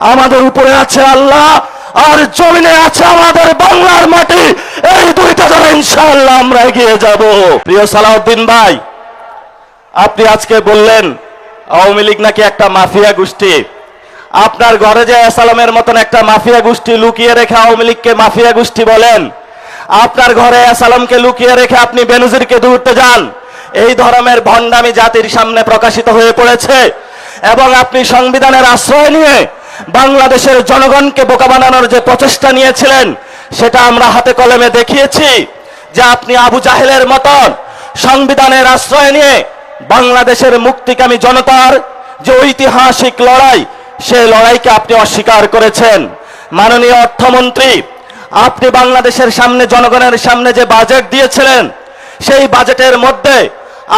আমাদের উপরে আছে আল্লাহ, আর জমিনে আছে আমাদের বাংলার মাটি। এই দুইটা ধরে ইনশাআল্লাহ আমরা এগিয়ে যাব। প্রিয় সালাউদ্দিন ভাই, আপনি আজকে বললেন আওয়ামী লীগ নাকি একটা মাফিয়া গোষ্ঠী। আপনার ঘরে যে আসালামের মতন একটা মাফিয়া গোষ্ঠী লুকিয়ে রেখে আওয়ামী লীগকে মাফিয়া গোষ্ঠী বলেন, আপনার ঘরে আসালামকে লুকিয়ে রেখে আপনি বেনজিরকে ধরতে যান, এই ধরনের ভণ্ডামি জাতির সামনে প্রকাশিত হয়ে পড়েছে। এবং আপনি সংবিধানের আশ্রয় নিয়ে বাংলাদেশের জনগণকে বোকা বানানোর যে প্রচেষ্টা নিয়েছিলেন, সেটা আমরা হাতে কলমে দেখিয়েছি যে আপনি আবু জাহেলের মতন সংবিধানের আশ্রয় নিয়ে বাংলাদেশের মুক্তিকামী জনতার যে ঐতিহাসিক লড়াই, সেই লড়াইকে আপনি অস্বীকার করেছেন। মাননীয় অর্থমন্ত্রী, আপনি বাংলাদেশের সামনে জনগণের সামনে যে বাজেট দিয়েছিলেন, সেই বাজেটের মধ্যে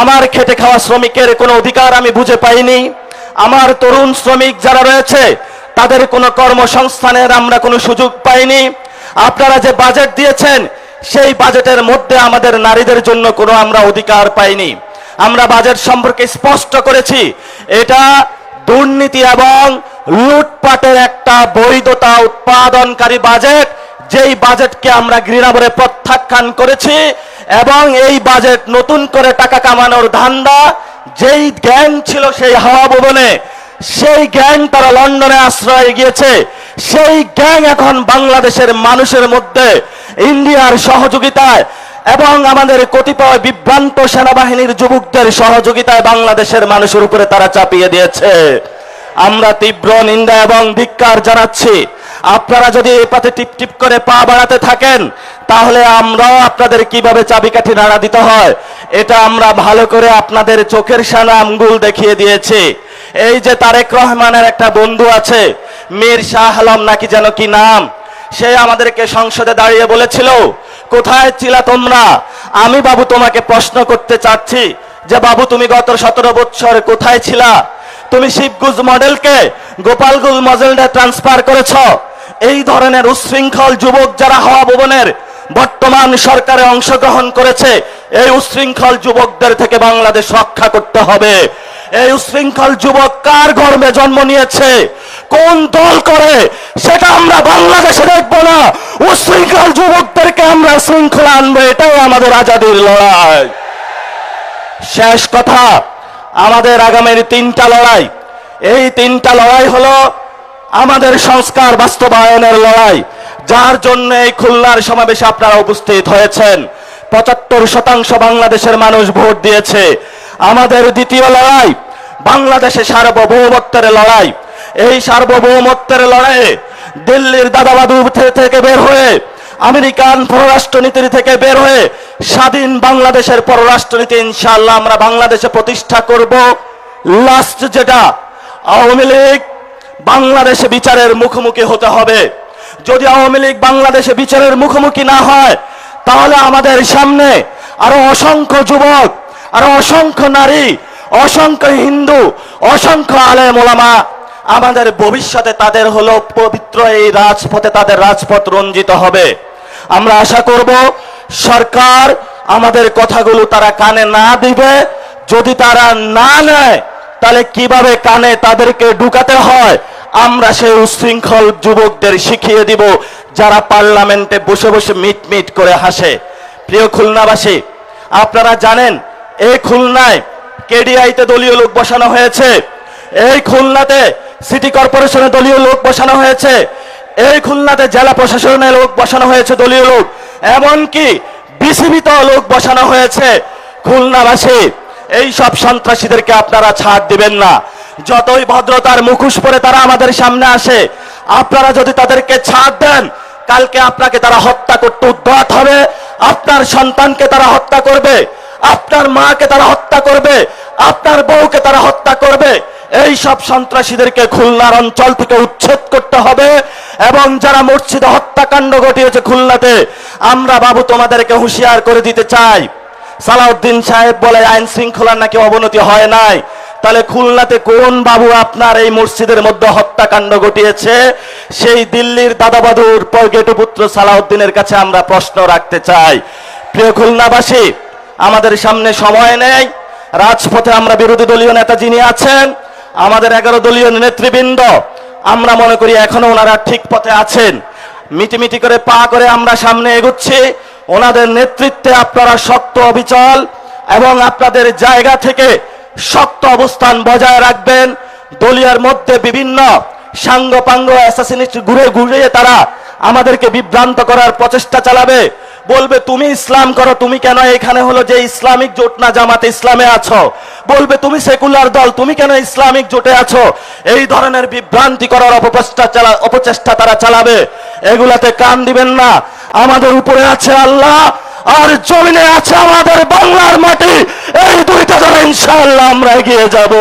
আমার খেটে খাওয়া শ্রমিকের কোনো অধিকার আমি বুঝে পাইনি। আমার তরুণ শ্রমিক যারা রয়েছে তাদের কোনো কর্মসংস্থানের আমরা কোনো সুযোগ পাইনি। আপনারা যে বাজেট দিয়েছেন, সেই বাজেটের মধ্যে আমাদের নারীদের জন্য কোনো আমরা অধিকার পাইনি। আমরা বাজেট সম্পর্কে স্পষ্ট করেছি, এটা দুর্নীতি এবং লুটপাটের একটা বৈধতা উৎপাদনকারী বাজেট, যেই বাজেটকে আমরা ঘৃণাভরে প্রত্যাখ্যান করেছি। এবং এই বাজেট নতুন করে টাকা কামানোর ধান্দা, যেই গ্যাং ছিল সেই হাওয়া ভবনে, সেই গ্যাং তারা লন্ডনে আশ্রয় গিয়েছে, সেই গ্যাং এখন বাংলাদেশের মানুষের মধ্যে ইন্ডিয়ার সহযোগিতায় এবং আমাদের কতিপয় বিভ্রান্ত সেনাবাহিনীর যুবকদের সহযোগিতায় বাংলাদেশের মানুষের উপরে তারা চাপিয়ে দিয়েছে। আমরা তীব্র নিন্দা এবং ধিক্কার জানাচ্ছি। আপনারা যদি এই পথে টিপ টিপ করে পা বাড়াতে থাকেন, তাহলে আমরাও আপনাদের কিভাবে চাবিকাঠি নাড়া দিতে হয় এটা আমরা ভালো করে আপনাদের চোখের সামনে আঙ্গুল দেখিয়ে দিয়েছি। এই যে তারেক রহমানের একটা বন্ধু আছে, মীর শাহ আলম নাকি যেন কি নাম, সে আমাদেরকে সংসদে দাঁড়িয়ে বলেছিল, কোথায় ছিলা তোমরা? আমি বাবু তোমাকে প্রশ্ন করতে চাচ্ছি যে বাবু, তুমি গত 17 বছর কোথায় ছিলা? তুমি শিবগুজ মডেলকে গোপালগুল মডেলে ট্রান্সফার করেছ। এই ধরনের উশৃঙ্খল যুবক যারা হাওয়া ভবনের বর্তমান সরকারে অংশগ্রহণ করেছে, এই উশৃঙ্খল যুবকদের থেকে বাংলাদেশ রক্ষা করতে হবে। এই উশৃঙ্খল যুবক কার গর্ভে জন্ম নিয়েছে, কোন দল করে, সেটা আমরা বাংলাদেশে দেখবো না। উশৃঙ্খল যুবকদেরকে আমরা শৃঙ্খলা আনবো, এটাই আমাদের আজাদির লড়াই। শেষ কথা, আমাদের আগামীর 3টা লড়াই। এই 3টা লড়াই হলো আমাদের সংস্কার বাস্তবায়নের লড়াই, যার জন্য এই খুলনার সমাবেশে আপনারা উপস্থিত হয়েছেন। 75% বাংলাদেশের মানুষ ভোট দিয়েছে। আমাদের দ্বিতীয় লড়াই বাংলাদেশে সার্বভৌমত্বের লড়াই। এই সার্বভৌমত্বের লড়াইয়ে দিল্লির দাদাবাদু থেকে বের হয়ে, আমেরিকান পররাষ্ট্রনীতি থেকে বের হয়ে স্বাধীন বাংলাদেশের পররাষ্ট্রনীতি ইনশাআল্লাহ আমরা বাংলাদেশে প্রতিষ্ঠা করব। লাস্ট যেটা, আওয়ামী লীগ বাংলাদেশে বিচারের মুখোমুখি হতে হবে। যদি আওয়ামী লীগ বাংলাদেশে বিচারের মুখোমুখি না হয়, তাহলে আমাদের সামনে আরো অসংখ্য যুবক, আরো অসংখ্য নারী, অসংখ্য হিন্দু, অসংখ্য আলেম ওলামা, আমাদের ভবিষ্যতে তাদের হলো পবিত্র এই রাজপথে তাদের রাজপথ রঞ্জিত হবে। আমরা আশা করব সরকার আমাদের কথাগুলো তারা কানে না দিবে। যদি তারা না নেয়, তাহলে কিভাবে কানে তাদেরকে ঢুকাতে হয় আমরা সেই উশৃঙ্খল যুবকদের শিখিয়ে দিব, যারা পার্লামেন্টে বসে বসে মিট মিট করে হাসে। প্রিয় খুলনাবাসী, আপনারা জানেন এই খুলনায় কেডিআইতে দলীয় লোক বসানো হয়েছে, এই খুলনাতে সিটি কর্পোরেশনে দলীয় লোক বসানো হয়েছে, এই খুলনাতে জেলা প্রশাসনে লোক বসানো হয়েছে দলীয় লোক, এমনকি বিসিবিতেও লোক বসানো হয়েছে। খুলনাবাসী, এই সব সন্ত্রাসীদেরকে আপনারা ছাড় দিবেন না। যতই ভদ্রতার মুখোশ পরে তারা আমাদের সামনে আসে, আপনারা যদি তাদেরকে ছাড় দেন, কালকে আপনাকে তারা হত্যা করতে উদ্যত হবে, আপনার সন্তানকে তারা হত্যা করবে, আপনার মাকে তারা হত্যা করবে, আপনার বউকে তারা হত্যা করবে। এই সব সন্ত্রাসীদেরকে খুলনার অঞ্চল থেকে উচ্ছেদ করতে হবে। এবং যারা মসজিদে হত্যাকাণ্ড ঘটিয়েছে খুলনাতে, আমরা বাবু তোমাদেরকে হুঁশিয়ার করে দিতে চাই। সালাউদ্দিন সাহেব বলে আইন শৃঙ্খলার নাকি অবনতি হয় নাই, তাহলে খুলনাতে কোন বাবু আপনার এই মসজিদের মধ্যে হত্যাকাণ্ড ঘটিয়েছে? সেই দিল্লির দাদাবাদুর পরগেটুপুত্র সালাউদ্দিনের কাছে আমরা প্রশ্ন রাখতে চাই। প্রিয় খুলনাবাসী, আমাদের সামনে সময় নেই। রাজপথে আমরা বিরোধী দলীয় নেতা যিনি আছেন, আমাদের 11 দলীয় নেতৃবৃন্দ আমরা মনে করি এখনো ওনারা ঠিক পথে আছেন। মিটিমিটি করে পা করে আমরা সামনে এগুচ্ছি। ওনাদের নেতৃত্বে আপনারা শক্ত অবিচল এবং আপনাদের জায়গা থেকে শক্ত অবস্থান বজায় রাখবেন। দলীয়ের মধ্যে বিভিন্ন সাঙ্গপাঙ্গ অ্যাসাসিনিস্ট ঘুরে ঘুরে তারা আমাদেরকে বিভ্রান্ত করার প্রচেষ্টা চালাবে, বলবে তুমি ইসলাম করো, তুমি কেন এখানে হলো যে ইসলামিক জোট না জামাতে ইসলামে আছো, বলবে তুমি সেকুলার দল, তুমি কেন ইসলামিক জোটে আছো। এই ধরনের বিভ্রান্তি করার অপচেষ্টা তারা চালাবে। এগুলাতে কান দিবেন না। আমাদের উপরে আছে আল্লাহ, আর জমিনে আছে আমাদের বাংলার মাটি। এই দুইটা ধরে ইনশাআল্লাহ আমরা এগিয়ে যাব।